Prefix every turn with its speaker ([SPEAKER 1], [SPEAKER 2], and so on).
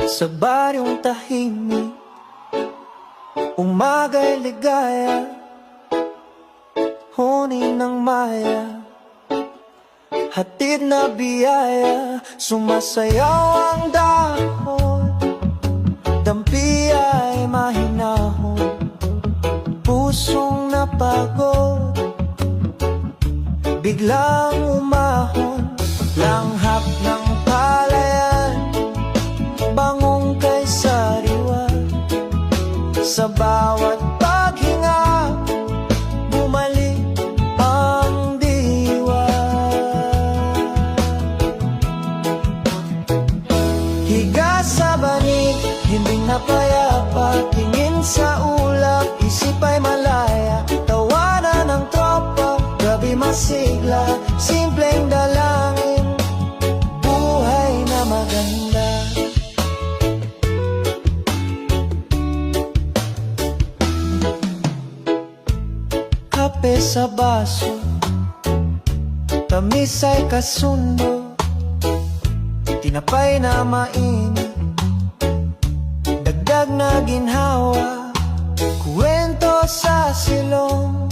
[SPEAKER 1] Sa baryong tahimik, umaga'y ligaya, huni ng maya, hatid na biyaya. Sumasayaw ang dahon, dampi ay mahinahon, pusong napagod, biglang umahon. Langhap ng palayan, bangong kay sariwa, sa bawat paghinga, bumalik ang diwa. Higa sa banig, himbing na payapa, tingin sa ulap, isip ay malaya. Tawanan ng tropa, gabi masigla, simpleng dalangin, buhay na maganda. Kape sa baso, tamis ay kasundo, tinapay na mainit, dagdag na ginhawa, kwento sa silong.